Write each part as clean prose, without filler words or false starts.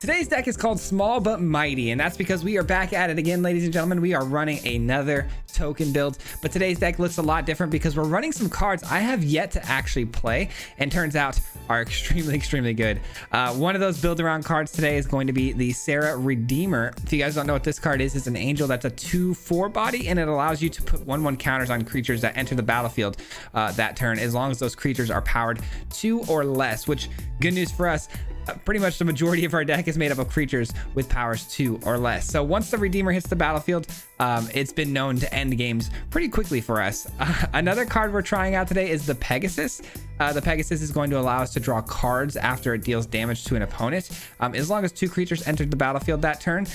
Today's deck is called Small But Mighty, and that's because we are back at it again, ladies and gentlemen. We are running another token build, but today's deck looks a lot different because we're running some cards I have yet to actually play, and turns out are extremely good. One of those build around cards today is going to be the Sarah Redeemer. If you guys don't know what this card is, it's an angel that's a 2/4 body, and it allows you to put 1/1 counters on creatures that enter the battlefield that turn, as long as those creatures are powered 2 or less, which, good news for us, pretty much the majority of our deck is made up of creatures with powers 2 or less. So once the Redeemer hits the battlefield, it's been known to end games pretty quickly for us. Another card we're trying out today is the Pegasus. The Pegasus is going to allow us to draw cards after it deals damage to an opponent, as long as 2 creatures entered the battlefield that turn,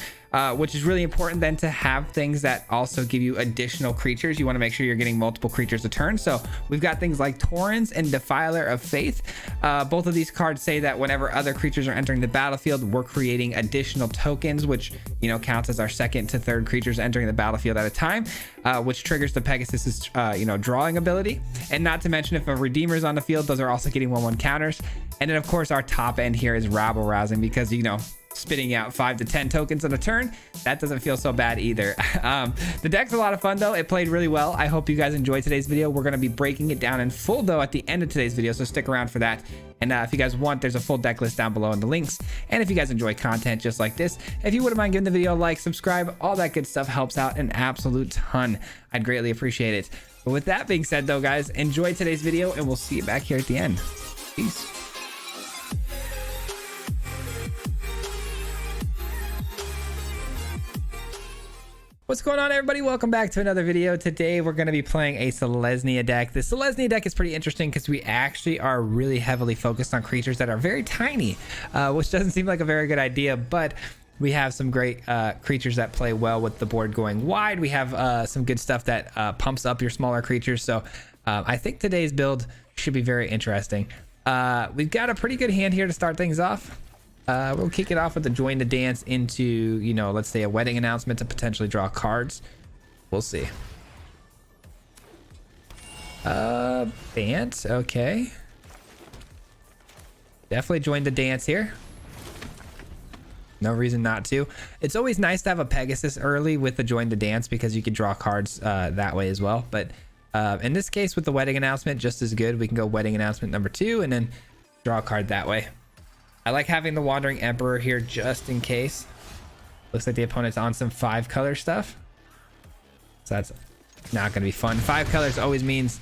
which is really important then to have things that also give you additional creatures. You want to make sure you're getting multiple creatures a turn. So we've got things like Torrens and Defiler of Faith. Both of these cards say that whenever other creatures are entering the battlefield, we're creating additional tokens, which, you know, counts as our second to third creatures entering the battlefield at a time, which triggers the Pegasus's drawing ability. And not to mention, if a Redeemer is on the field, those are also getting 1/1 counters. And then of course our top end here is rabble rousing, because, you know, spitting out 5 to 10 tokens on a turn, that doesn't feel so bad either. The deck's a lot of fun though. It played really well. I hope you guys enjoyed today's video. We're going to be breaking it down in full though at the end of today's video, so stick around for that. And if you guys want, there's a full deck list down below in the links. And if you guys enjoy content just like this, if you wouldn't mind giving the video a like, subscribe, all that good stuff helps out an absolute ton. I'd greatly appreciate it. But with that being said though, guys, enjoy today's video and we'll see you back here at the end. Peace. What's going on, everybody? Welcome back to another video. Today we're going to be playing a Selesnya deck. The Selesnya deck is pretty interesting because we actually are really heavily focused on creatures that are very tiny, which doesn't seem like a very good idea, but we have some great creatures that play well with the board going wide. We have some good stuff that pumps up your smaller creatures, so I think today's build should be very interesting. We've got a pretty good hand here to start things off. We'll kick it off with the Join the Dance into, you know, let's say a wedding announcement to potentially draw cards. We'll see. Dance, okay. Definitely join the dance here. No reason not to. It's always nice to have a Pegasus early with the Join the Dance because you can draw cards that way as well. But in this case with the wedding announcement, just as good. We can go wedding announcement number 2 and then draw a card that way. I like having the Wandering Emperor here just in case. Looks like the opponent's on some 5 color stuff, so that's not gonna be fun. 5 colors always means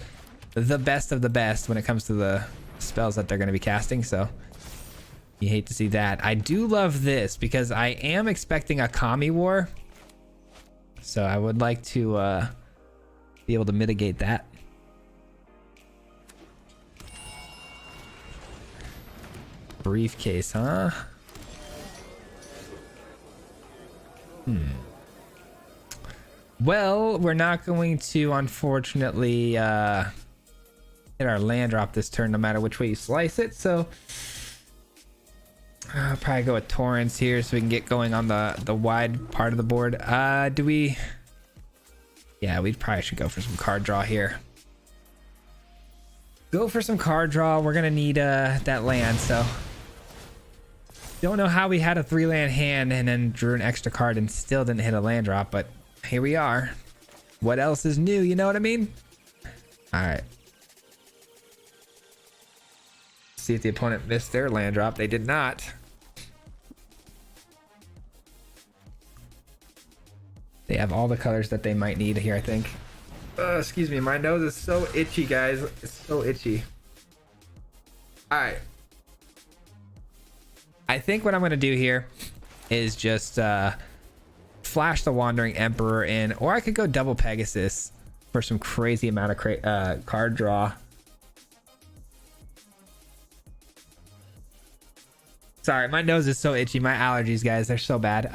the best of the best when it comes to the spells that they're gonna be casting, so you hate to see that. I do love this because I am expecting a Kami War, so I would like to be able to mitigate that. Briefcase, huh? Well, we're not going to, unfortunately, hit our land drop this turn no matter which way you slice it, so I'll probably go with Torrens here so we can get going on the wide part of the board. Do we... Yeah, we probably should go for some card draw here. Go for some card draw. We're gonna need that land, so don't know how we had a 3-land hand and then drew an extra card and still didn't hit a land drop, but here we are. What else is new? You know what I mean? All right. See if the opponent missed their land drop. They did not. They have all the colors that they might need here, I think. Excuse me, my nose is so itchy, guys. It's so itchy. All right. I think what I'm going to do here is just flash the Wandering Emperor in, or I could go double Pegasus for some crazy amount of card draw. Sorry, my nose is so itchy. My allergies, guys, they're so bad.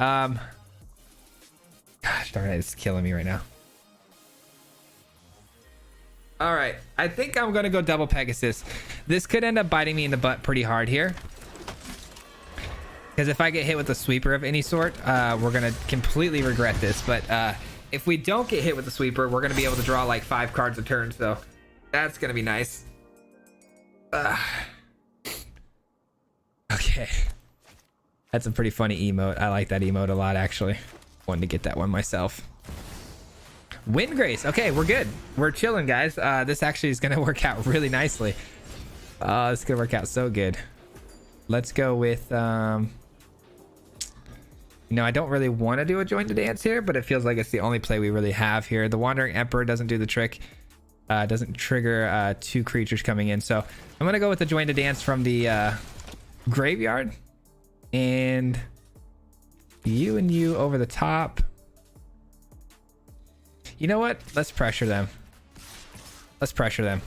Gosh darn it, it's killing me right now. All right, I think I'm gonna go double Pegasus. This could end up biting me in the butt pretty hard here, because if I get hit with a sweeper of any sort, we're gonna completely regret this. But if we don't get hit with the sweeper, we're gonna be able to draw like 5 cards a turn, so that's gonna be nice. Okay, That's a pretty funny emote. I like that emote a lot, actually. Wanted to get that one myself. Wind Grace. Okay, we're good. We're chilling, guys. This actually is going to work out really nicely. It's going to work out so good. Let's go with... I don't really want to do a Join to Dance here, but it feels like it's the only play we really have here. The Wandering Emperor doesn't do the trick. Doesn't trigger 2 creatures coming in. So I'm going to go with the Join to Dance from the graveyard. And you and you over the top. You know what? Let's pressure them. Let's pressure them.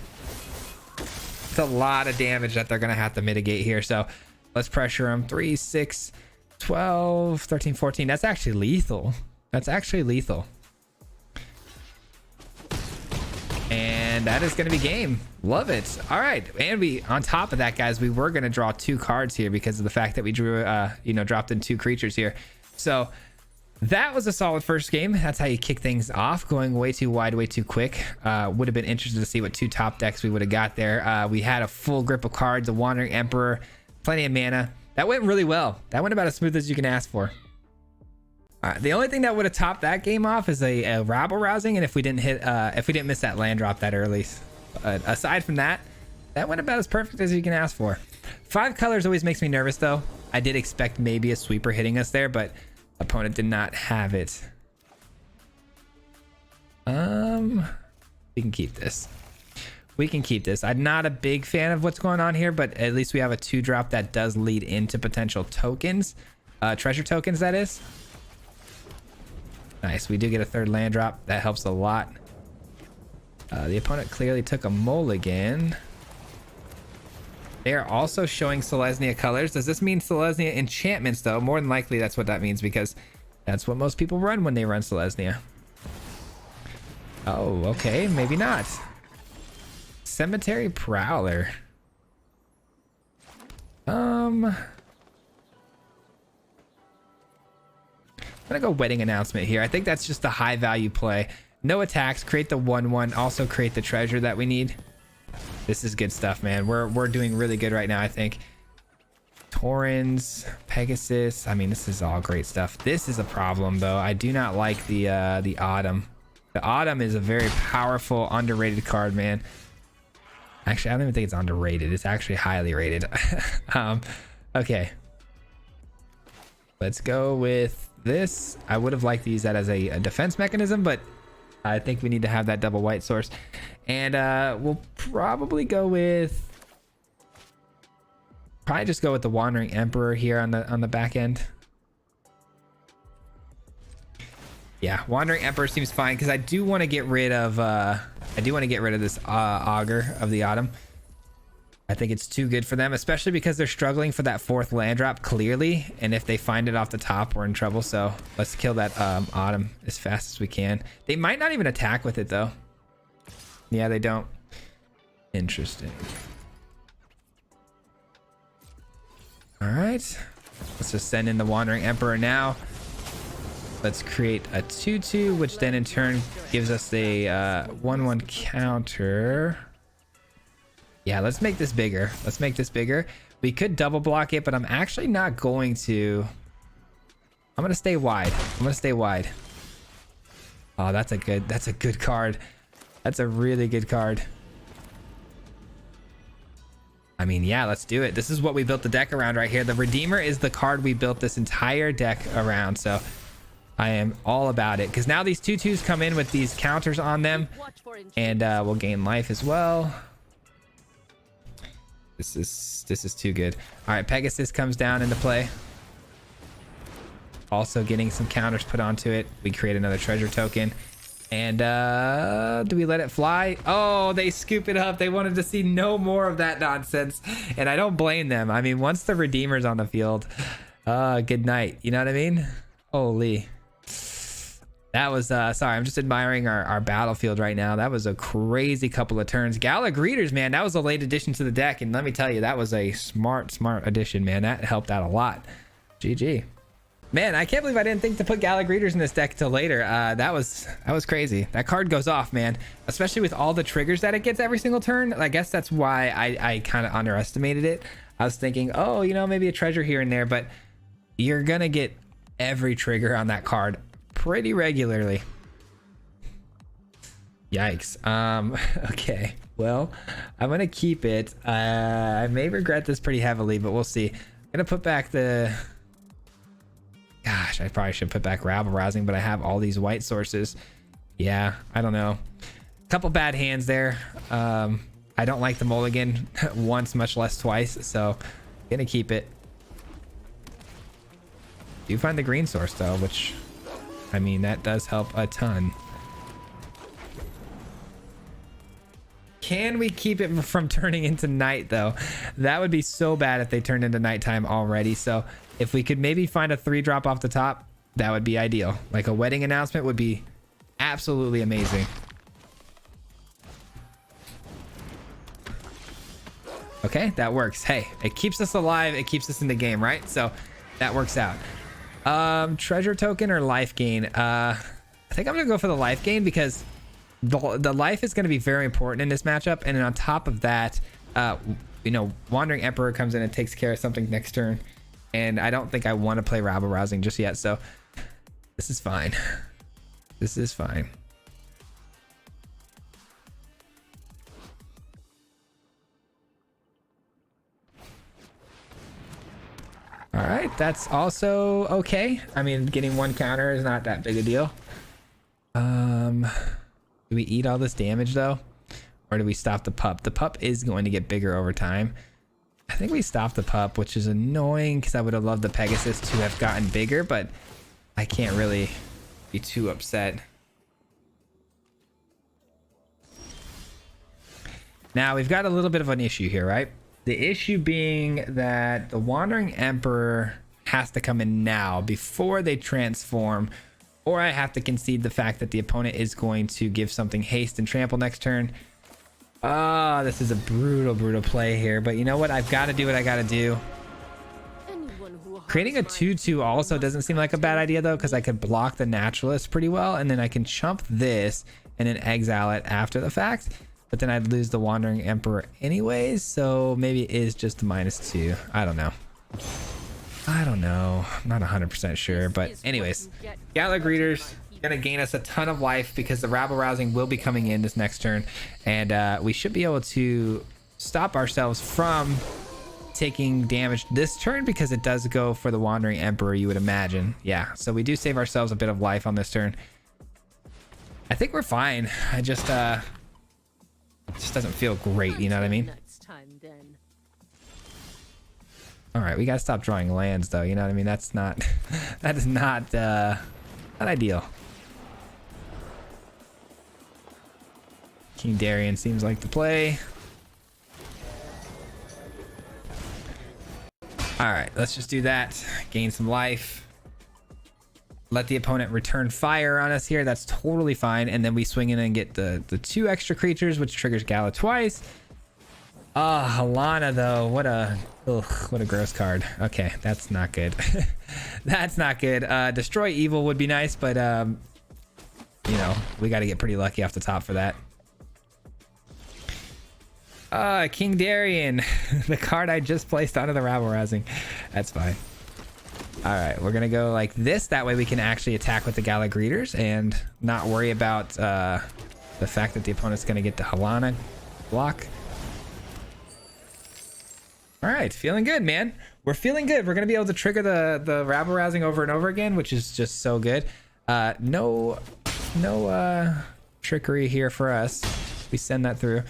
It's a lot of damage that they're going to have to mitigate here. So let's pressure them. 3, 6, 12, 13, 14. That's actually lethal. That's actually lethal. And that is going to be game. Love it. All right. And we, on top of that, guys, we were going to draw 2 cards here because of the fact that we drew, dropped in 2 creatures here. So that was a solid first game. That's how you kick things off. Going way too wide, way too quick. Would have been interested to see what 2 top decks we would have got there. We had a full grip of cards, a Wandering Emperor, plenty of mana. That went really well. That went about as smooth as you can ask for. The only thing that would have topped that game off is a rabble rousing, and if we didn't miss that land drop that early. Aside from that, that went about as perfect as you can ask for. 5 colors always makes me nervous, though. I did expect maybe a sweeper hitting us there, but opponent did not have it. We can keep this. We can keep this. I'm not a big fan of what's going on here, but at least we have a 2-drop that does lead into potential tokens. Treasure tokens, that is. Nice. We do get a 3rd land drop. That helps a lot. The opponent clearly took a mulligan. They are also showing Selesnya colors. Does this mean Selesnya enchantments, though? More than likely, that's what that means, because that's what most people run when they run Selesnya. Oh, okay. Maybe not. Cemetery Prowler. I'm gonna go Wedding Announcement here. I think that's just a high value play. No attacks. Create the 1/1. Also create the treasure that we need. This is good stuff, man. We're doing really good right now, I think. Torrens, Pegasus. I mean, this is all great stuff. This is a problem, though. I do not like the Autumn. The Autumn is a very powerful, underrated card, man. Actually, I don't even think it's underrated. It's actually highly rated. Okay. Let's go with this. I would have liked to use that as a defense mechanism, but I think we need to have that double white source. And we'll probably go with... Probably just go with the Wandering Emperor here on the back end. Yeah, Wandering Emperor seems fine because I do want to get rid of this Augur of the Autumn. I think it's too good for them, especially because they're struggling for that 4th land drop clearly, and if they find it off the top, we're in trouble. So let's kill that Autumn as fast as we can. They might not even attack with it, though. Yeah, they don't. Interesting. All right, let's just send in the Wandering Emperor now. Let's create a 2/2, which then in turn gives us a 1/1 counter. Yeah, let's make this bigger. Let's make this bigger. We could double block it, but I'm actually not going to. I'm gonna stay wide. I'm gonna stay wide. Oh, that's a good card. That's a really good card. I mean, yeah, let's do it. This is what we built the deck around right here. The Redeemer is the card we built this entire deck around. So I am all about it, because now these 2/2s come in with these counters on them, and we'll gain life as well. This is too good. All right, Pegasus comes down into play. Also getting some counters put onto it. We create another treasure token. And do we let it fly? Oh, they scoop it up. They wanted to see no more of that nonsense, and I don't blame them. I mean, once the Redeemer's on the field, good night. You know what I mean? Holy. That was sorry, I'm just admiring our battlefield right now. That was a crazy couple of turns. Gala Greeters, man, that was a late addition to the deck, and let me tell you, that was a smart addition, man. That helped out a lot. GG. Man, I can't believe I didn't think to put Gala Greeters in this deck till later. That was crazy. That card goes off, man, especially with all the triggers that it gets every single turn. I guess that's why I kind of underestimated it. I was thinking, oh, maybe a treasure here and there, but you're gonna get every trigger on that card pretty regularly. Yikes. Okay, well, I'm gonna keep it. I may regret this pretty heavily, but we'll see. I'm gonna put back the, gosh, I probably should put back rabble rousing, but I have all these white sources. Yeah, I don't know, couple bad hands there. I don't like the mulligan once, much less twice, so gonna keep it. Do find the green source though, which, I mean, that does help a ton. Can we keep it from turning into night though? That would be so bad if they turned into nighttime already. So if we could maybe find a 3-drop off the top, that would be ideal. Like a wedding announcement would be absolutely amazing. Okay, that works. Hey, it keeps us alive, it keeps us in the game, right? So that works out. Treasure token or life gain? I think I'm gonna go for the life gain because the life is going to be very important in this matchup. And then on top of that, you know, Wandering Emperor comes in and takes care of something next turn, and I don't think I want to play rabble rousing just yet, so this is fine. This is fine. All right, that's also okay. I mean, getting 1 counter is not that big a deal. Do we eat all this damage though? Or do we stop the pup? The pup is going to get bigger over time. I think we stopped the pup, which is annoying because I would have loved the Pegasus to have gotten bigger, but I can't really be too upset. Now we've got a little bit of an issue here, right? The issue being that the Wandering Emperor has to come in now before they transform, or I have to concede the fact that the opponent is going to give something haste and trample next turn. Ah, this is a brutal play here, but you know what? I've got to do what I got to do. Creating a 2/2 also doesn't seem like a bad idea though, because I could block the Naturalist pretty well, and then I can chump this and then exile it after the fact. But then I'd lose the Wandering Emperor anyways, so maybe it is just a -2. I don't know. I'm not 100% sure, but anyways, Gala Greeters gonna gain us a ton of life because the rabble rousing will be coming in this next turn, and we should be able to stop ourselves from taking damage this turn because it does go for the Wandering Emperor, you would imagine. Yeah, so we do save ourselves a bit of life on this turn. I think we're fine. I just it just doesn't feel great, you know what I mean? All right, we gotta stop drawing lands though, you know what I mean? That's not that is not ideal. King Darien seems like the play. All right, let's just do that. Gain some life. Let the opponent return fire on us here. That's totally fine. And then we swing in and get the 2 extra creatures, which triggers Gala twice. Ah, Halana though. What a gross card. Okay, that's not good. That's not good. Destroy Evil would be nice, but you know, we got to get pretty lucky off the top for that. King Darien, the card I just placed onto the rabble rousing. That's fine. All right, we're gonna go like this. That way we can actually attack with the Gala Greeters and not worry about the fact that the opponent's gonna get the Halana block. All right, feeling good, man. We're feeling good. We're gonna be able to trigger the rabble rousing over and over again, which is just so good. No trickery here for us. We send that through.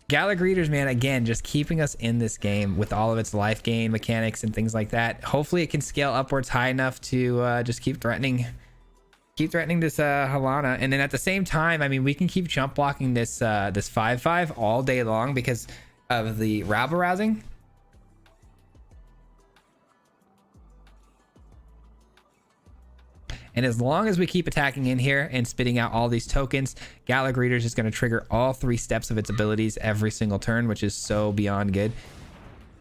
Gala Greeters, man, again, just keeping us in this game with all of its life gain mechanics and things like that. Hopefully it can scale upwards high enough to just keep threatening this Halana. And then at the same time, I mean, we can keep chump blocking this 5/5 all day long because of the rabble rousing. And as long as we keep attacking in here and spitting out all these tokens, Gala Greeters is going to trigger all 3 steps of its abilities every single turn, which is so beyond good.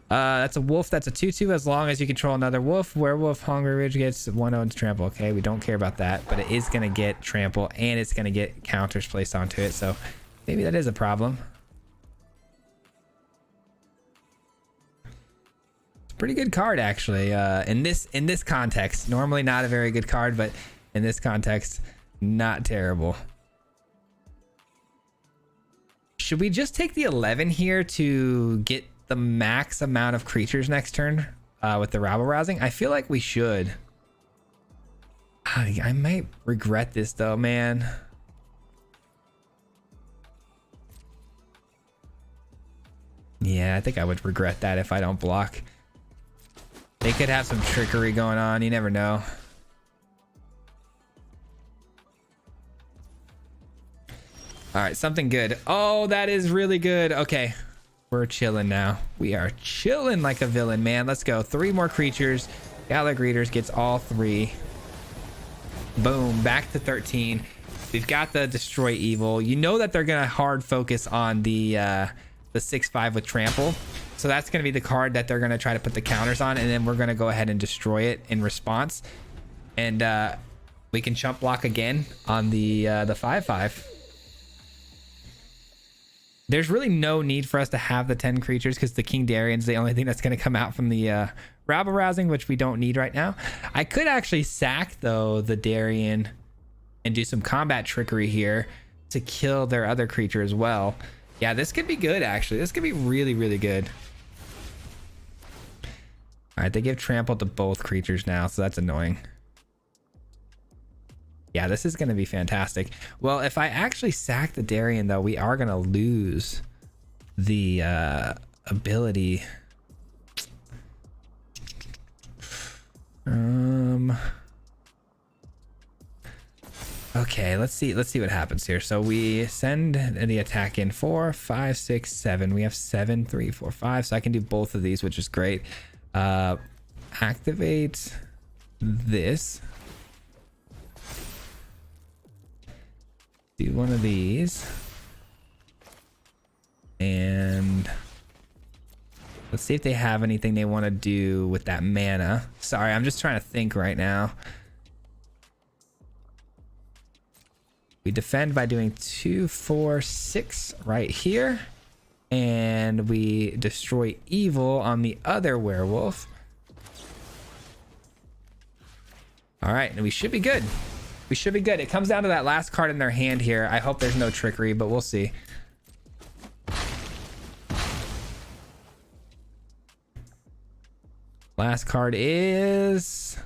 That's a wolf. That's a 2/2 as long as you control another wolf. Werewolf Hungry Ridge gets 1/0 to trample. Okay, we don't care about that, but it is going to get trample and it's going to get counters placed onto it. So maybe that is a problem. pretty good card actually. In this context, normally not a very good card, but in this context, not terrible. Should we just take the 11 here to get the max amount of creatures next turn with the rabble rousing? I feel like we should. I might regret this though, man. Yeah, I think I would regret that if I don't block. They could have some trickery going on. You never know. All right, something good. Oh, that is really good. Okay, we're chilling now. We are chilling like a villain, man. Let's go. 3 more creatures. Gala Greeters gets all 3. Boom, back to 13. We've got the Destroy Evil. You know that they're gonna hard focus on the 6/5 with Trample. So that's gonna be the card that they're gonna try to put the counters on, and then we're gonna go ahead and destroy it in response. And we can chump block again on the 5/5. There's really no need for us to have the 10 creatures because the King Darian's the only thing that's going to come out from the rabble rousing, which we don't need right now. I could actually sack though the Darian and do some combat trickery here to kill their other creature as well. Yeah, this could be good actually. This could be really, really good. All right, they give trample to both creatures now, so that's annoying. Yeah, this is going to be fantastic. Well, if I actually sack the Darian, though, we are going to lose the ability. Okay, let's see what happens here. So we send the attack in 4, 5, 6, 7. We have 7, 3, 4, 5. So I can do both of these, which is great. Activate this. Do one of these, and let's see if they have anything they want to do with that mana. Sorry, I'm just trying to think right now. We defend by doing 2, 4, 6 right here, and we destroy evil on the other werewolf. All right, and we should be good. We should be good. It comes down to that last card in their hand here. I hope there's no trickery, but we'll see. Last card is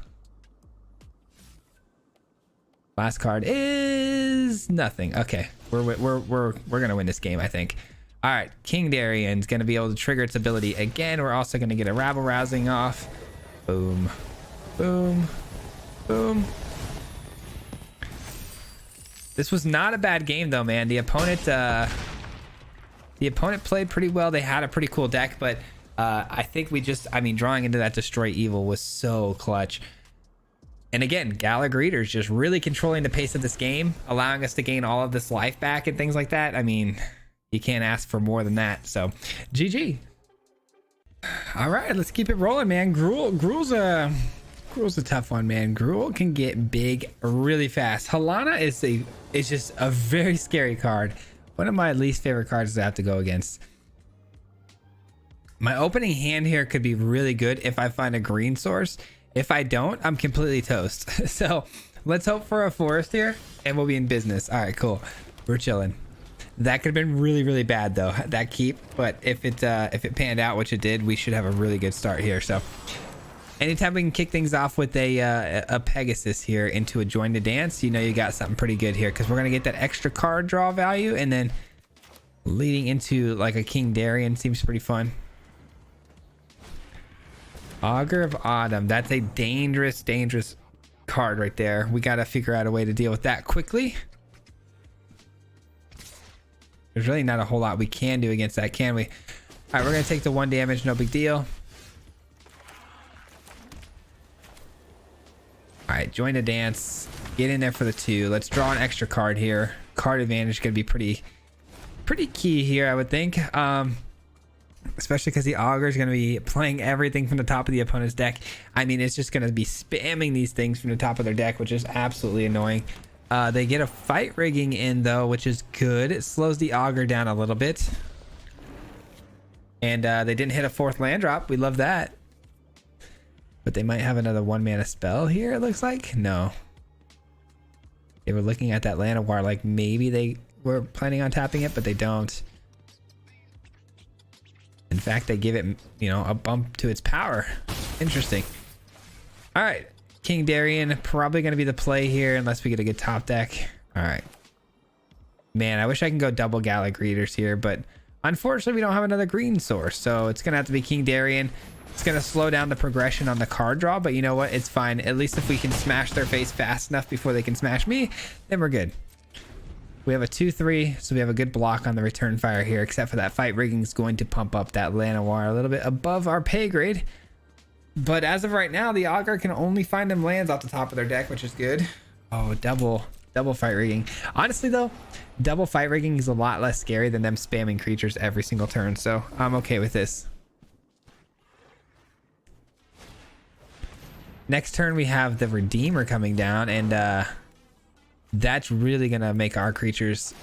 nothing. Okay, we're gonna win this game, I think. All right, King Darian's gonna be able to trigger its ability again. We're also gonna get a rabble rousing off. Boom, boom, boom. This was not a bad game though, man. The opponent played pretty well. They had a pretty cool deck, but I think drawing into that Destroy Evil was so clutch. And again, Gala Greeters just really controlling the pace of this game, allowing us to gain all of this life back and things like that. I mean, you can't ask for more than that. So, GG. All right, let's keep it rolling, man. Gruul's a tough one, man. Gruul can get big really fast. Halana is just a very scary card. One of my least favorite cards to have to go against. My opening hand here could be really good if I find a green source. If I don't, I'm completely toast. So let's hope for a forest here and we'll be in business. All right, cool. We're chilling. That could have been really, really bad though, that keep. But if it panned out, which it did, we should have a really good start here. So anytime we can kick things off with a Pegasus here into a Join the Dance, you know you got something pretty good here, because we're going to get that extra card draw value, and then leading into like a King Darian seems pretty fun. Augur of Autumn, that's a dangerous card right there. We got to figure out a way to deal with that quickly. There's really not a whole lot we can do against that, can we? All right, we're going to take the 1 damage, no big deal. All right, Join the Dance, get in there for the 2. Let's draw an extra card here. Card advantage is going to be pretty key here, I would think. Especially because the Augur is going to be playing everything from the top of the opponent's deck. I mean, it's just going to be spamming these things from the top of their deck, which is absolutely annoying. They get a fight rigging in though, which is good. It slows the Augur down a little bit. And they didn't hit a 4th land drop. We love that. But they might have another 1-mana spell here, it looks like. No. They were looking at that Llanowar like maybe they were planning on tapping it, but they don't. In fact, they give it, you know, a bump to its power. Interesting. All right. King Darien, probably going to be the play here unless we get a good top deck. All right. Man, I wish I can go double Gallic Readers here, but unfortunately we don't have another green source. So it's going to have to be King Darien. It's going to slow down the progression on the card draw, but you know what? It's fine. At least if we can smash their face fast enough before they can smash me, then we're good. We have a 2-3, so we have a good block on the return fire here, except for that fight rigging is going to pump up that Llanowar a little bit above our pay grade. But as of right now, the Augur can only find them lands off the top of their deck, which is good. Oh, double fight rigging. Honestly though, double fight rigging is a lot less scary than them spamming creatures every single turn, so I'm okay with this. Next turn we have the Redeemer coming down, and that's really gonna make our creatures,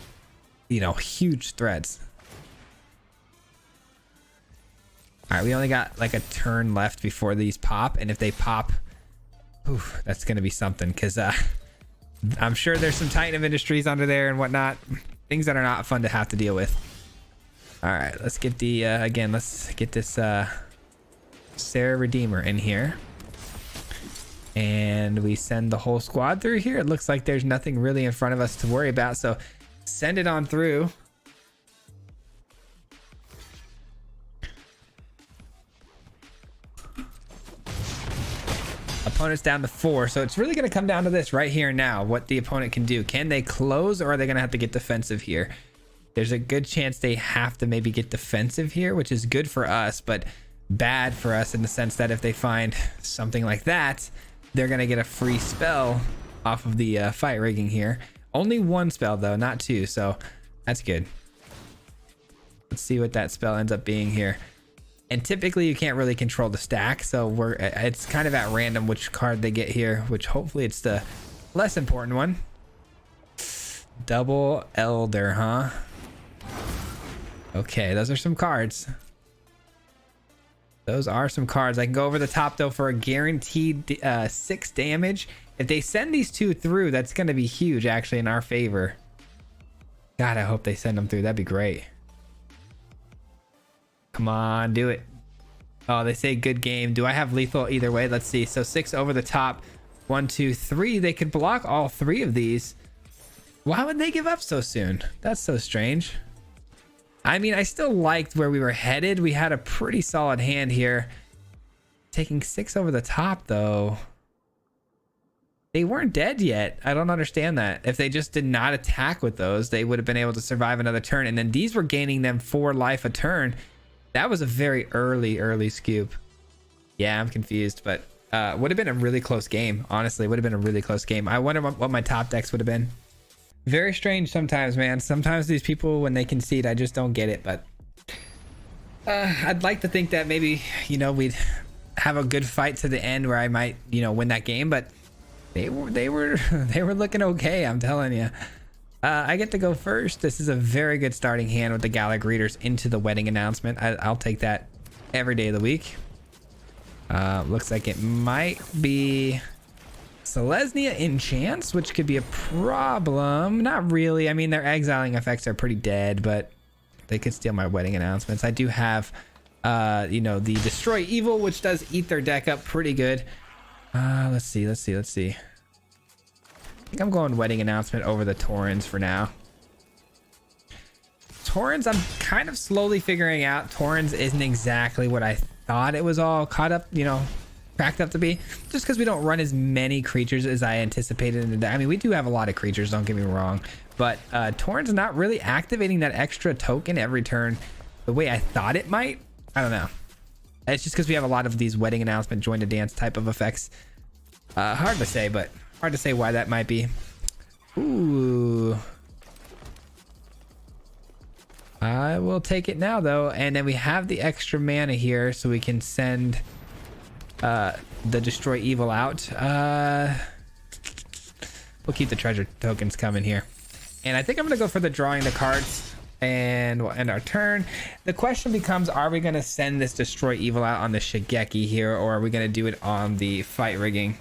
you know, huge threats. All right, we only got like a turn left before these pop, and if they pop, oof, that's gonna be something, because I'm sure there's some Titan of Industries under there and whatnot, things that are not fun to have to deal with. All right, let's get the again, let's get this Sarah Redeemer in here. And we send the whole squad through here. It looks like there's nothing really in front of us to worry about, so send it on through. Opponent's down to 4, so it's really going to come down to this right here now, what the opponent can do. Can they close, or are they going to have to get defensive here? There's a good chance they have to maybe get defensive here, which is good for us, but bad for us in the sense that if they find something like that, they're going to get a free spell off of the fight rigging here. Only 1 spell though, not 2, so that's good. Let's see what that spell ends up being here. And typically you can't really control the stack, so it's kind of at random which card they get here, which hopefully it's the less important one. Double Elder, huh? Okay, those are some cards. Those are some cards. I can go over the top though for a guaranteed 6 damage. If they send these 2 through, that's going to be huge actually in our favor. God, I hope they send them through. That'd be great. Come on, do it. Oh, they say good game. Do I have lethal either way? Let's see. So 6 over the top. 1, 2, 3. They could block all 3 of these. Why would they give up so soon? That's so strange. I mean, I still liked where we were headed. We had a pretty solid hand here. Taking 6 over the top, though. They weren't dead yet. I don't understand that. If they just did not attack with those, they would have been able to survive another turn. And then these were gaining them 4 life a turn. That was a very early scoop. Yeah, I'm confused, but would have been a really close game. Honestly, would have been a really close game. I wonder what my top decks would have been. Very strange sometimes, man. Sometimes these people, when they concede, I just don't get it. But I'd like to think that maybe, you know, we'd have a good fight to the end where I might, you know, win that game. But they were looking okay, I'm telling you. I get to go first. This is a very good starting hand with the Gallic Readers into the wedding announcement. I'll take that every day of the week. Looks like it might be Selesnya Enchants, which could be a problem. Not really. I mean, their exiling effects are pretty dead, but they could steal my wedding announcements. I do have, you know, the Destroy Evil, which does eat their deck up pretty good. Let's see. I think I'm going wedding announcement over the Torrens for now. Torrens, I'm kind of slowly figuring out Torrens isn't exactly what I thought it was all caught up, you know, cracked up to be, just because we don't run as many creatures as I anticipated in the deck. I mean, we do have a lot of creatures, don't get me wrong, but Torrens not really activating that extra token every turn the way I thought it might. I don't know. It's just because we have a lot of these wedding announcement, join the dance type of effects. Hard to say, but hard to say why that might be. Ooh. I will take it now though, and then we have the extra mana here, so we can send the Destroy Evil out. We'll keep the treasure tokens coming here, and I think I'm gonna go for the drawing the cards. And we'll end our turn. The question becomes, are we going to send this Destroy Evil out on the Shigeki here, or are we going to do it on the Fight Rigging?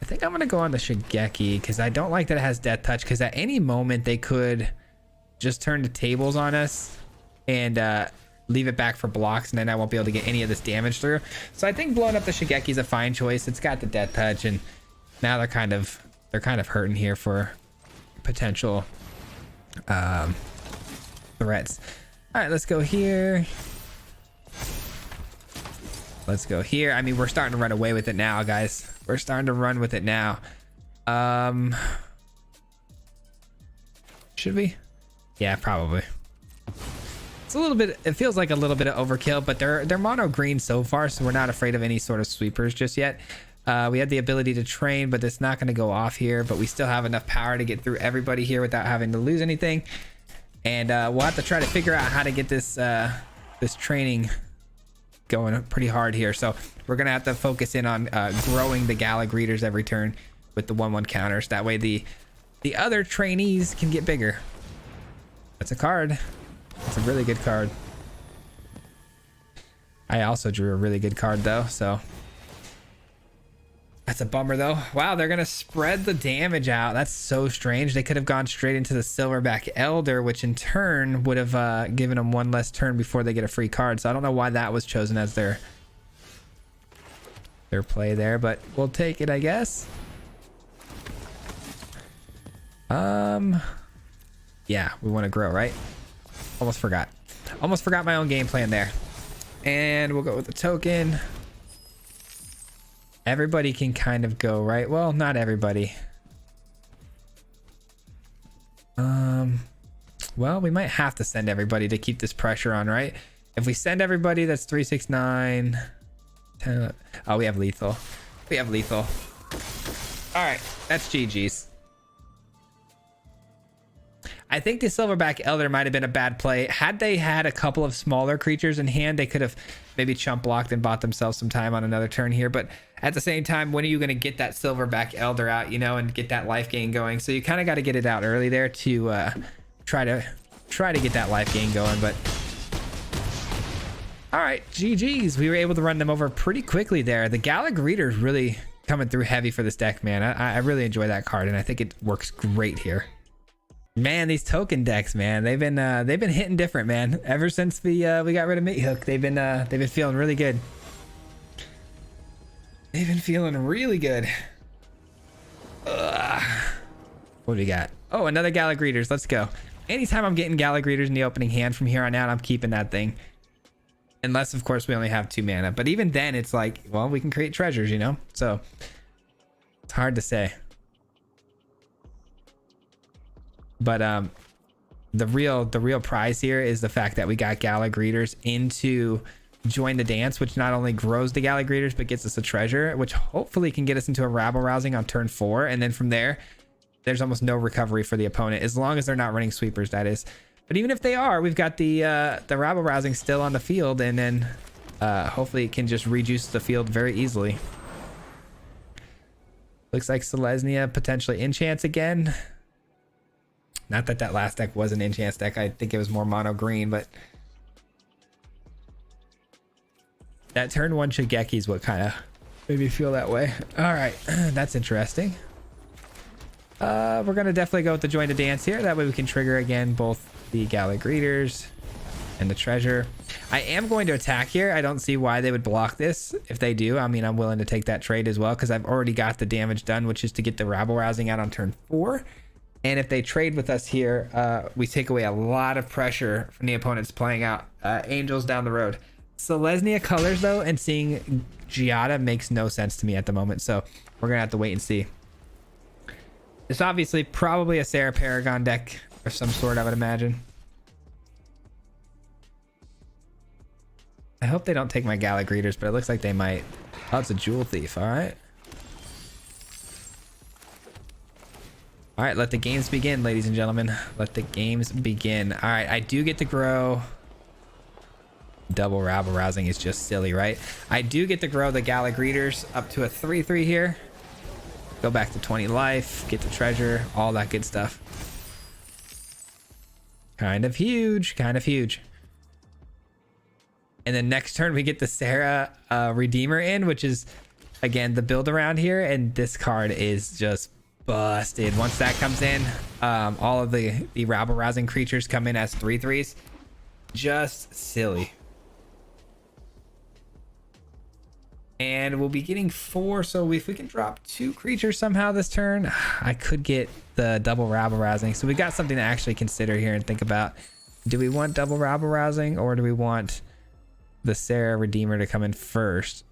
I think I'm going to go on the Shigeki because I don't like that it has Death Touch, because at any moment they could just turn the tables on us and leave it back for blocks, and then I won't be able to get any of this damage through. So I think blowing up the Shigeki is a fine choice. It's got the Death Touch, and now they're kind of hurting here for potential threats. All right, let's go here. Let's go here. I mean, we're starting to run away with it now, guys. We're starting to run with it now. Should we? Yeah, probably. It's a little bit, it feels like a little bit of overkill, but they're mono green so far, so we're not afraid of any sort of sweepers just yet. We have the ability to train, but it's not going to go off here, but we still have enough power to get through everybody here without having to lose anything. And we'll have to try to figure out how to get this this training going pretty hard here. So we're gonna have to focus in on growing the Gala greeters every turn with the 1/1 counters. That way the other trainees can get bigger. That's a card. It's a really good card. I also drew a really good card though, so that's a bummer though. Wow, they're gonna spread the damage out. That's so strange. They could have gone straight into the Silverback Elder, which in turn would have given them one less turn before they get a free card. So I don't know why that was chosen as their play there, but we'll take it, I guess. Yeah, we want to grow, right? Almost forgot my own game plan there. And we'll go with the token. Everybody can kind of go, right? Well, not everybody. Well, we might have to send everybody to keep this pressure on, right? If we send everybody, that's 3, 6, 9, 10. Oh, we have lethal. We have lethal. All right, that's GG's. I think the Silverback Elder might have been a bad play. Had they had a couple of smaller creatures in hand, they could have maybe chump blocked and bought themselves some time on another turn here. But at the same time, when are you going to get that Silverback Elder out, you know, and get that life gain going? So you kind of got to get it out early there to try to get that life gain going. But all right, GG's. We were able to run them over pretty quickly there. The Gala Greeter's really coming through heavy for this deck, man. I really enjoy that card, and I think it works great here. Man, these token decks, man, they've been hitting different, man. Ever since we got rid of Meat Hook, they've been feeling really good. They've been feeling really good. Ugh. What do we got? Oh, another Gala Greeters. Let's go. Anytime I'm getting Gala Greeters in the opening hand from here on out, I'm keeping that thing. Unless, of course, we only have 2 mana. But even then, it's like, well, we can create treasures, you know? So it's hard to say. But the real prize here is the fact that we got Gala Greeters into Join the Dance, which not only grows the Gala Greeters but gets us a treasure, which hopefully can get us into a rabble rousing on turn 4, and then from there there's almost no recovery for the opponent, as long as they're not running sweepers, that is. But even if they are, we've got the rabble rousing still on the field, and then hopefully it can just rejuice the field very easily. Looks like Selesnya potentially enchants again. Not that that last deck was an enchant deck. I think it was more mono green, but that turn 1 Shigeki is what kind of made me feel that way. All right, that's interesting. We're gonna definitely go with the Join the Dance here. That way we can trigger again both the Gala Greeters and the treasure. I am going to attack here. I don't see why they would block this. If they do, I mean, I'm willing to take that trade as well, because I've already got the damage done, which is to get the rabble rousing out on turn 4. And if they trade with us here, we take away a lot of pressure from the opponents playing out Angels down the road. Selesnya colors, though, and seeing Giada makes no sense to me at the moment. So we're going to have to wait and see. It's obviously probably a Sarah Paragon deck of some sort, I would imagine. I hope they don't take my Gala Greeters, but it looks like they might. Oh, it's a Jewel Thief. All right. All right, let the games begin, ladies and gentlemen. Let the games begin. All right, I do get to grow. Double rabble rousing is just silly, right? I do get to grow the Gala Greeters up to a 3/3 here. Go back to 20 life, get the treasure, all that good stuff. Kind of huge, kind of huge. And then next turn we get the Sarah Redeemer in, which is again the build around here, and this card is just busted. Once that comes in, all of the rabble rousing creatures come in as 3/3s. Just silly. And we'll be getting 4, so if we can drop 2 creatures somehow this turn, I could get the double rabble rousing. So we got something to actually consider here and think about. Do we want double rabble rousing, or do we want the Sarah Redeemer to come in first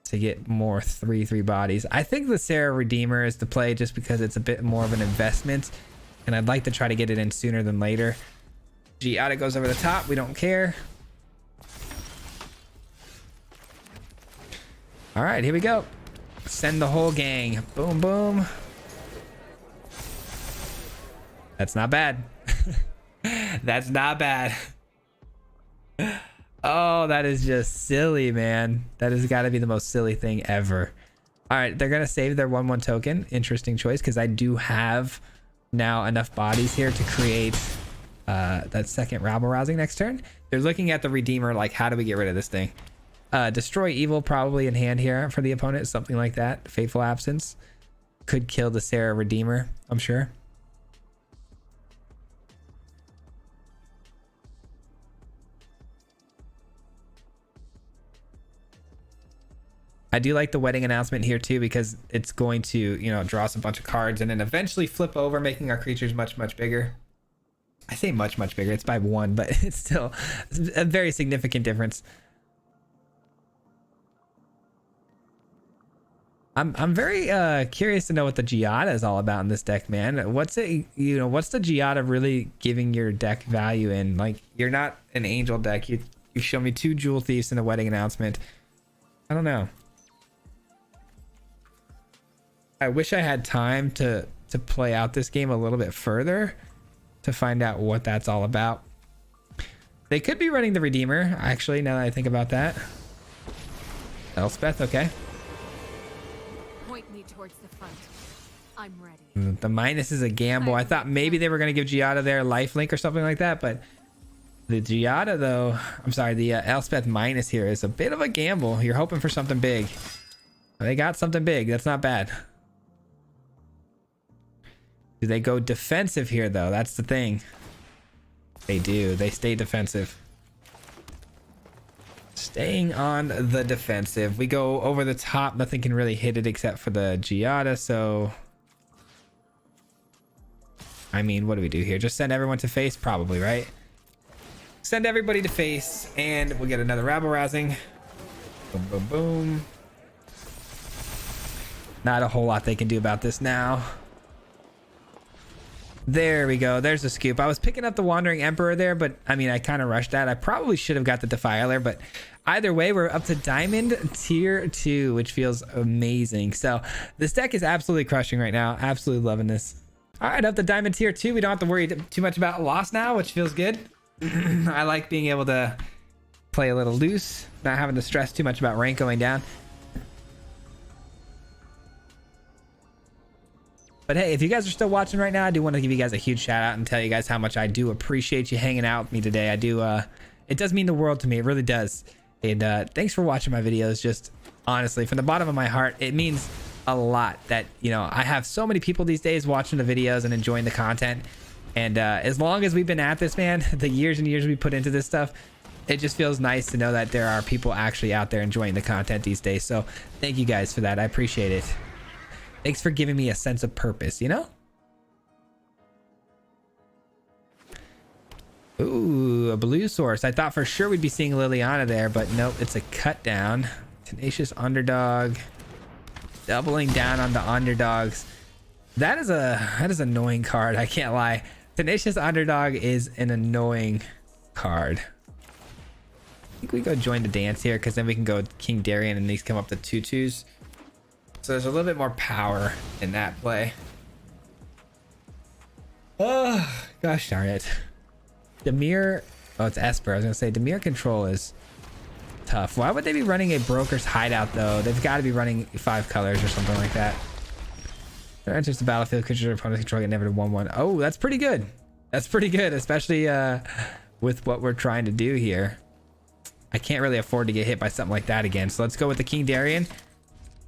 to get more 3/3 bodies? I think the Sarah Redeemer is the play just because it's a bit more of an investment, and I'd like to try to get it in sooner than later. Giada goes over the top. We don't care. All right, here we go. Send the whole gang. Boom, boom. That's not bad. That's not bad. Oh, that is just silly, man. That has got to be the most silly thing ever. All right, they're going to save their 1/1 token. Interesting choice, because I do have now enough bodies here to create that second rabble rousing next turn. They're looking at the Redeemer like, how do we get rid of this thing? Destroy evil probably in hand here for the opponent, something like that. Fateful Absence could kill the Sarah Redeemer, I'm sure. I do like the wedding announcement here too, because it's going to, you know, draw us a bunch of cards and then eventually flip over, making our creatures much bigger. I say much bigger. It's by 1, but it's still a very significant difference. I'm very curious to know what the Giada is all about in this deck, man. What's it, you know, what's the Giada really giving your deck value in? Like, you're not an angel deck. You show me 2 Jewel Thieves in a wedding announcement. I don't know. I wish I had time to play out this game a little bit further to find out what that's all about. They could be running the Redeemer, actually, now that I think about that. Elspeth, okay. Point me towards the front. I'm ready. The minus is a gamble. I thought maybe they were going to give Giada their lifelink or something like that, but the Giada, though, I'm sorry, the Elspeth minus here is a bit of a gamble. You're hoping for something big. They got something big. That's not bad. Do they go defensive here, though? That's the thing. They do. They stay defensive. Staying on the defensive. We go over the top. Nothing can really hit it except for the Giada, so... I mean, what do we do here? Just send everyone to face? Probably, right? Send everybody to face, and we'll get another rabble rousing. Boom, boom, boom. Not a whole lot they can do about this now. There we go. There's the scoop. I was picking up the Wandering Emperor there, but I mean, I kind of rushed that. I probably should have got the Defiler, but either way, we're up to Diamond Tier 2, which feels amazing. So this deck is absolutely crushing right now. Absolutely loving this. All right, up to Diamond Tier 2. We don't have to worry too much about loss now, which feels good. I like being able to play a little loose, not having to stress too much about rank going down. But hey, if you guys are still watching right now, I do want to give you guys a huge shout out and tell you guys how much I do appreciate you hanging out with me today. I do, it does mean the world to me. It really does. And thanks for watching my videos. Just honestly, from the bottom of my heart, it means a lot that, you know, I have so many people these days watching the videos and enjoying the content. And as long as we've been at this, man, the years and years we put into this stuff, it just feels nice to know that there are people actually out there enjoying the content these days. So thank you guys for that. I appreciate it. Thanks for giving me a sense of purpose, you know? Ooh, a blue source. I thought for sure we'd be seeing Liliana there, but nope, it's a cut down. Tenacious Underdog. Doubling down on the underdogs. That is annoying card, I can't lie. Tenacious Underdog is an annoying card. I think we go join the dance here, because then we can go King Darian and these come up to 2/2s. So there's a little bit more power in that play. Oh, gosh darn it. Dimir, oh, it's Esper. I was gonna say Dimir control is tough. Why would they be running a Broker's Hideout though? They've got to be running 5 colors or something like that. There enters the battlefield, creature opponent's control get never to 1/1. Oh, that's pretty good. That's pretty good, especially with what we're trying to do here. I can't really afford to get hit by something like that again. So let's go with the King Darien.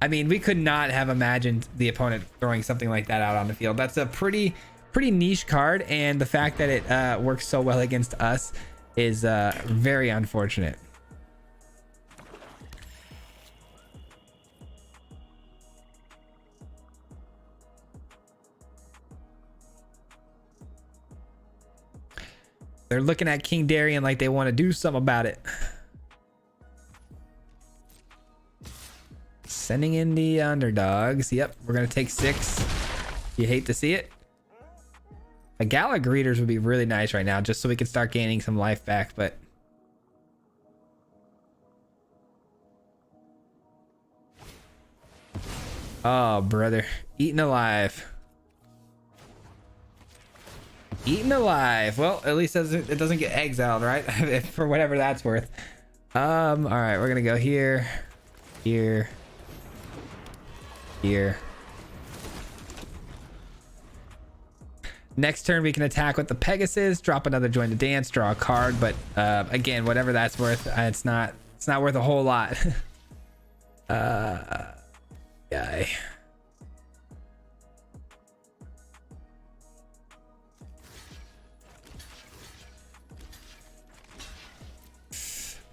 I mean, we could not have imagined the opponent throwing something like that out on the field. That's a pretty niche card, and the fact that it works so well against us is very unfortunate. They're looking at King Darien like they want to do something about it. Sending in the underdogs. Yep, we're gonna take 6. You hate to see it. A Gala Greeters would be really nice right now, just so we can start gaining some life back, but oh brother, eaten alive. Eaten alive. Well, at least it doesn't get exiled, right? For whatever that's worth. All right, we're gonna go here, here, here. Next turn we can attack with the Pegasus, drop another Join the Dance, draw a card, but again, whatever that's worth, it's not worth a whole lot. Guy.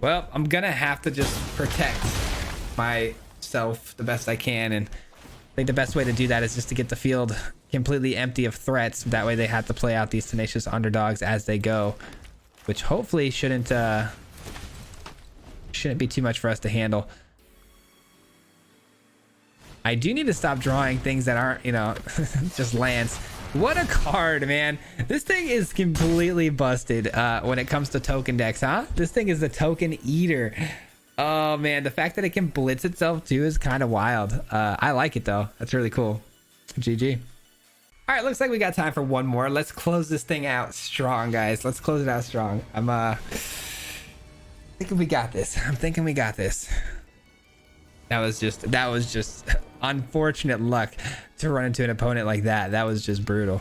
Well, I'm gonna have to just protect myself the best I can, and I think the best way to do that is just to get the field completely empty of threats. That way they have to play out these tenacious underdogs as they go, which hopefully shouldn't be too much for us to handle. I do need to stop drawing things that aren't, you know, just lands. What a card, man. This thing is completely busted when it comes to token decks, huh? This thing is the token eater. Oh man, the fact that it can blitz itself too is kind of wild. I like it though. That's really cool. GG. All right, looks like we got time for one more. Let's close this thing out strong, guys. Let's close it out strong. I'm thinking we got this. I'm thinking we got this. That was just unfortunate luck to run into an opponent like that. That was just brutal.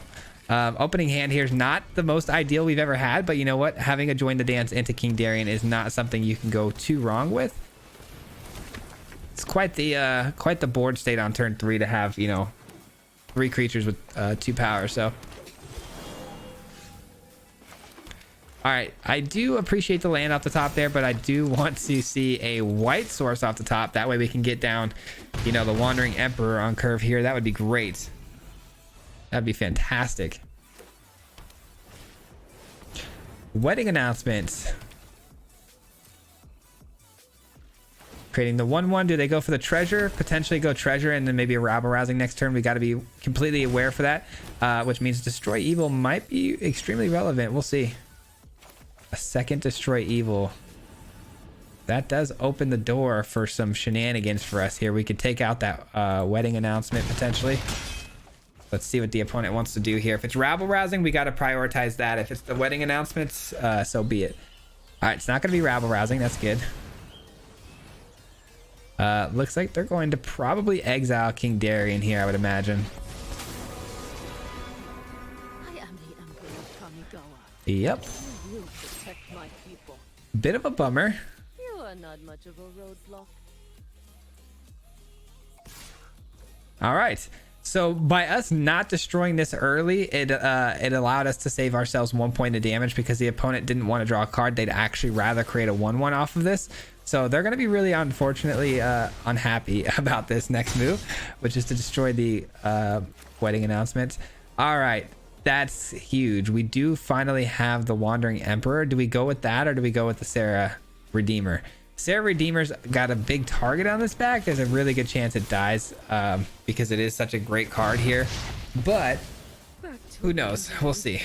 Opening hand here is not the most ideal we've ever had, but you know what? Having a Join the Dance into King Darien is not something you can go too wrong with. It's quite the board state on turn 3 to have, you know, 3 creatures with 2 power. So all right, I do appreciate the land off the top there, but I do want to see a white source off the top. That way we can get down, you know, the Wandering Emperor on curve here. That would be great. That'd be fantastic. Wedding announcements. Creating the 1/1. Do they go for the treasure? Potentially go treasure and then maybe a rabble rousing next turn. We got to be completely aware for that, which means destroy evil might be extremely relevant. We'll see. A second destroy evil. That does open the door for some shenanigans for us here. We could take out that wedding announcement potentially. Let's see what the opponent wants to do here. If it's rabble rousing, we got to prioritize that. If it's the wedding announcements, so be it. All right, it's not going to be rabble rousing. That's good. Looks like they're going to probably exile King Darien here, I would imagine. I am the Emperor Kamigawa. Yep. You will protect my people. Bit of a bummer. You are not much of a roadblock. All right. So by us not destroying this early, it allowed us to save ourselves 1 point of damage because the opponent didn't want to draw a card. They'd actually rather create a 1/1 off of this. So they're going to be really unfortunately unhappy about this next move, which is to destroy the wedding announcement. All right. That's huge. We do finally have the Wandering Emperor. Do we go with that or do we go with the Sarah Redeemer? Sarah Redeemer's got a big target on this back. There's a really good chance it dies because it is such a great card here. But who knows? We'll see.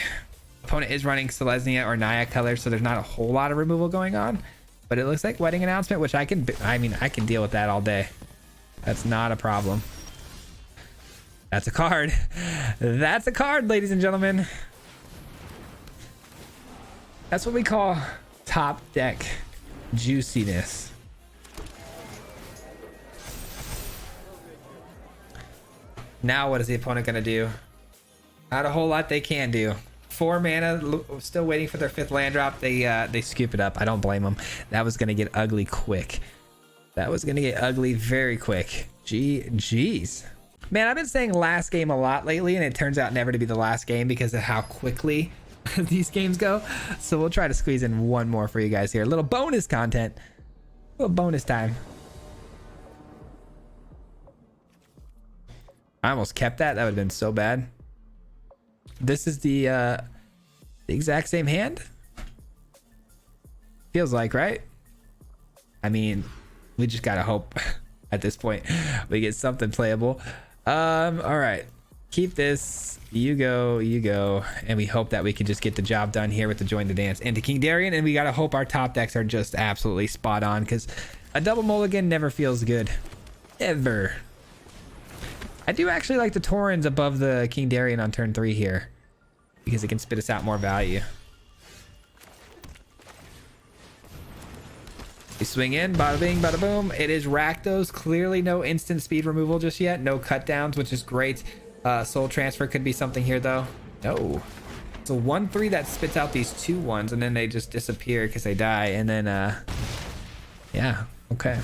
Opponent is running Selesnya or Naya colors, so there's not a whole lot of removal going on. But it looks like wedding announcement, which I can deal with that all day. That's not a problem. That's a card. That's a card, ladies and gentlemen. That's what we call top deck juiciness. Now what is the opponent going to do? Not a whole lot they can do. 4 mana, still waiting for their 5th land drop. They scoop it up. I don't blame them. That was gonna get ugly quick. That was gonna get ugly very quick. Jeez. Man, I've been saying last game a lot lately, and it turns out never to be the last game because of how quickly these games go. So we'll try to squeeze in one more for you guys here. A little bonus content. A little bonus time. I almost kept that. That would have been so bad. This is the exact same hand. Feels like, right? I mean, we just gotta hope at this point we get something playable. All right, keep this. You go, and we hope that we can just get the job done here with the Join the Dance into King Darian, and we gotta hope our top decks are just absolutely spot on, because a double mulligan never feels good, ever. I do actually like the Taurens above the King Darian on turn 3 here, because it can spit us out more value. We swing in, bada bing, bada boom. It is Rakdos. Clearly no instant speed removal just yet. No cut downs, which is great. Soul Transfer could be something here though. No. It's a 1/3 that spits out these 2/1s, and then they just disappear because they die. And then, yeah, okay.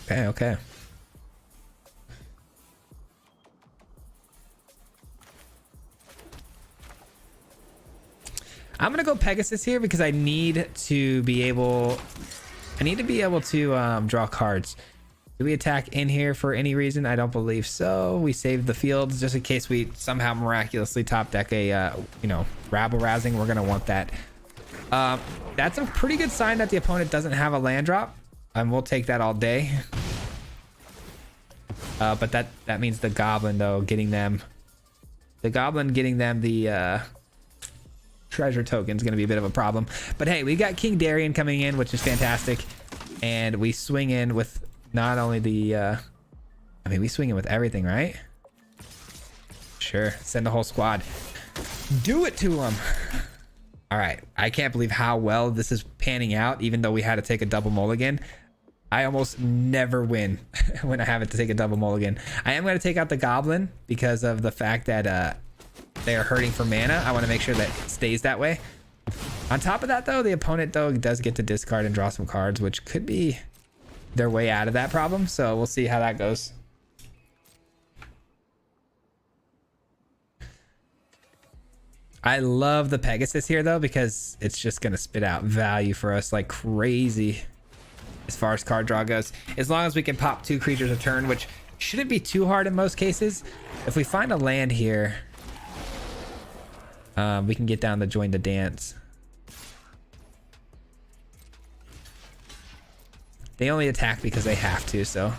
Okay. I'm gonna go Pegasus here because I need to be able to draw cards. Do we attack in here for any reason? I don't believe so. We save the fields just in case we somehow miraculously top deck a rabble rousing. We're gonna want that. That's a pretty good sign that the opponent doesn't have a land drop, and we'll take that all day. But that means the goblin though getting them the treasure token is going to be a bit of a problem. But hey, we got King Darian coming in, which is fantastic, and we swing in with not only the I mean, we swing in with everything, right? Sure, send the whole squad, do it to them. All right, I can't believe how well this is panning out, even though we had to take a double mulligan. I almost never win when I have it to take a double mulligan. I am going to take out the goblin because of the fact that they are hurting for mana. I want to make sure that it stays that way. On top of that though, the opponent though does get to discard and draw some cards, which could be their way out of that problem. So we'll see how that goes. I love the Pegasus here though, because it's just going to spit out value for us like crazy as far as card draw goes. As long as we can pop 2 creatures a turn, which shouldn't be too hard in most cases. If we find a land here, we can get down to Join the Dance. They only attack because they have to, so.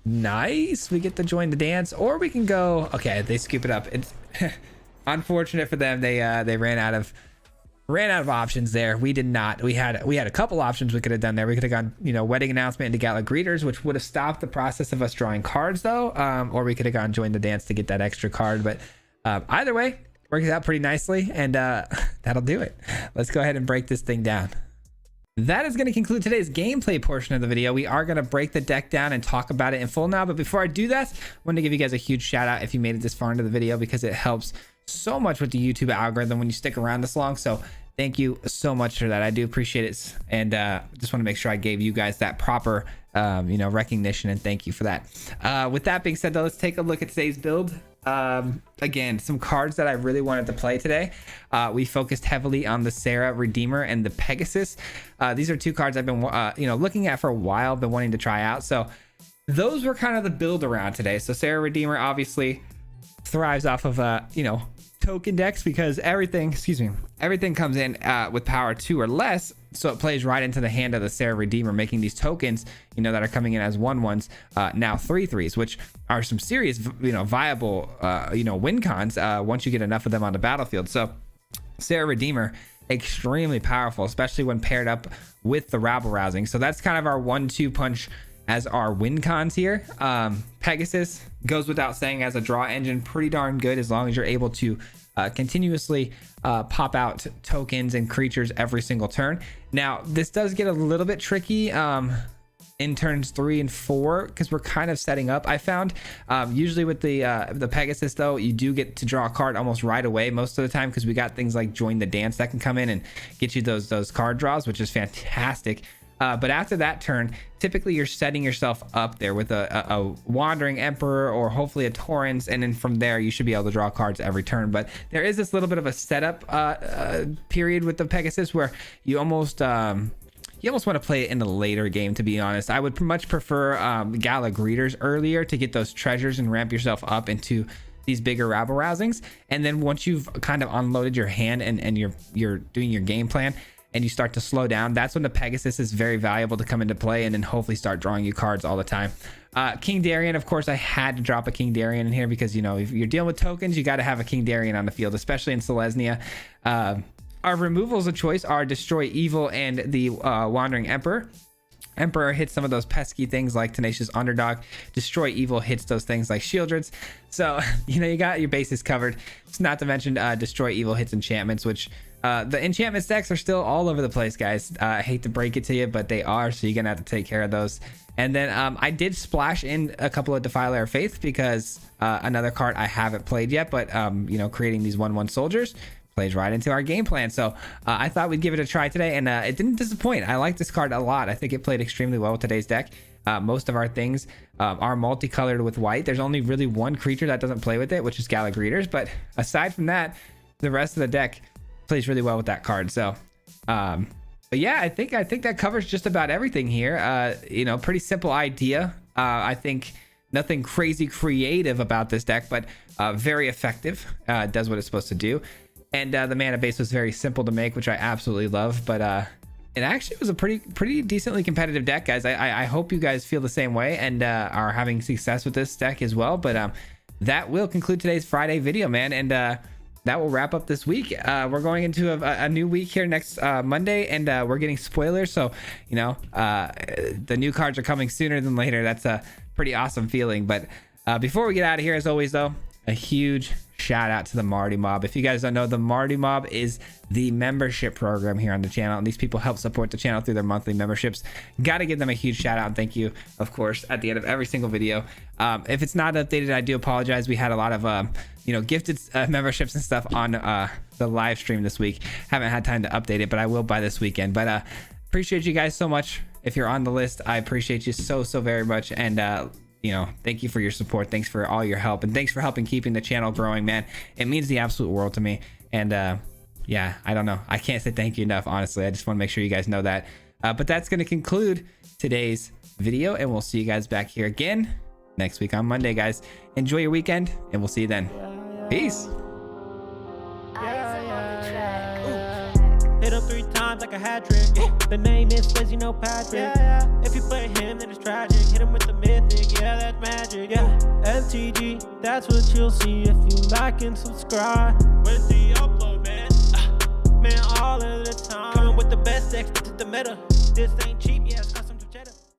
Nice. We get to Join the Dance, or we can go. Okay, they scoop it up. It's unfortunate for them. They ran out of options there. We did not. We had a couple options we could have done there. We could have gone, Wedding Announcement into Gallic Greeters, which would have stopped the process of us drawing cards though. Or we could have gone Join the Dance to get that extra card. But either way, works out pretty nicely, and that'll do it. Let's go ahead and break this thing down. That is going to conclude today's gameplay portion of the video. We are going to break the deck down and talk about it in full now. But before I do that, I want to give you guys a huge shout out if you made it this far into the video, because it helps so much with the YouTube algorithm when you stick around this long. So thank you so much for that. I do appreciate it. And just want to make sure I gave you guys that proper, recognition, and thank you for that. With that being said though, let's take a look at today's build. Again, some cards that I really wanted to play today. We focused heavily on the Serra Redeemer and the Pegasus. These are 2 cards I've been, looking at for a while, been wanting to try out. So those were kind of the build around today. So Serra Redeemer obviously thrives off of, token decks, because everything comes in with power 2 or less, so it plays right into the hand of the Serra Redeemer, making these tokens that are coming in as 1/1s now 3/3s, which are some serious viable win cons once you get enough of them on the battlefield. So Serra Redeemer, extremely powerful, especially when paired up with the rabble rousing. So that's kind of our 1-2 punch as our win cons here. Pegasus goes without saying as a draw engine, pretty darn good as long as you're able to continuously pop out tokens and creatures every single turn. Now this does get a little bit tricky in in turns 3 and 4 because we're kind of setting up. I found usually with the Pegasus though, you do get to draw a card almost right away most of the time because we got things like Join the Dance that can come in and get you those card draws, which is fantastic. But after that turn, typically you're setting yourself up there with a Wandering Emperor or hopefully a Torrens, and then from there you should be able to draw cards every turn. But there is this little bit of a setup period with the Pegasus where you almost want to play it in the later game, to be honest. I would much prefer Gala Greeters earlier to get those treasures and ramp yourself up into these bigger rabble rousings. And then once you've kind of unloaded your hand and you're doing your game plan and you start to slow down, that's when the Pegasus is very valuable to come into play and then hopefully start drawing you cards all the time. King Darien, of course, I had to drop a King Darien in here because, you know, if you're dealing with tokens, you got to have a King Darien on the field, especially in Selesnya. Our removals of choice are Destroy Evil and the Wandering Emperor. Emperor hits some of those pesky things like Tenacious Underdog. Destroy Evil hits those things like Shieldreds. So, you know, you got your bases covered. It's not to mention Destroy Evil hits enchantments, which the enchantment decks are still all over the place, guys. I hate to break it to you, but they are, so you're gonna have to take care of those. And then I did splash in a couple of Defiler of Faith because another card I haven't played yet, but you know, creating these 1/1 soldiers plays right into our game plan. So I thought we'd give it a try today, and it didn't disappoint. I like this card a lot. I think it played extremely well with today's deck. Most of our things are multicolored with white. There's only really one creature that doesn't play with it, which is Gala Greeters. But aside from that, the rest of the deck plays really well with that card. So but yeah, I think that covers just about everything here. You know, pretty simple idea. I think nothing crazy creative about this deck, but very effective. Does what it's supposed to do. And the mana base was very simple to make, which I absolutely love. But it actually was a pretty decently competitive deck, guys. I hope you guys feel the same way and are having success with this deck as well. But that will conclude today's Friday video, man. And that will wrap up this week. We're going into a new week here next Monday, and we're getting spoilers. So, you know, the new cards are coming sooner than later. That's a pretty awesome feeling. But before we get out of here, as always, though, a huge shout out to the Marty Mob. If you guys don't know, the Marty Mob is the membership program here on the channel, and these people help support the channel through their monthly memberships. Got to give them a huge shout out and thank you, of course, at the end of every single video. If it's not updated, I do apologize. We had a lot of you know, gifted memberships and stuff on the live stream this week. Haven't had time to update it, but I will by this weekend. But appreciate you guys so much. If you're on the list, I appreciate you so very much. And you know, thank you for your support. Thanks for all your help, and thanks for helping keeping the channel growing, man. It means the absolute world to me. And yeah, I don't know, I can't say thank you enough, honestly. I just want to make sure you guys know that. But that's going to conclude today's video, and we'll see you guys back here again next week on Monday, guys. Enjoy your weekend, and we'll see you then. Peace. Hit him 3 times like a hat trick. The name is Liz, you know Patrick. If you play him, then it's tragic. Hit him with the mythic, yeah, that's magic. Yeah, MTG, that's what you'll see if you like and subscribe. With the upload, man, man, all of the time. Coming with the best decks, this is the meta. This ain't cheap.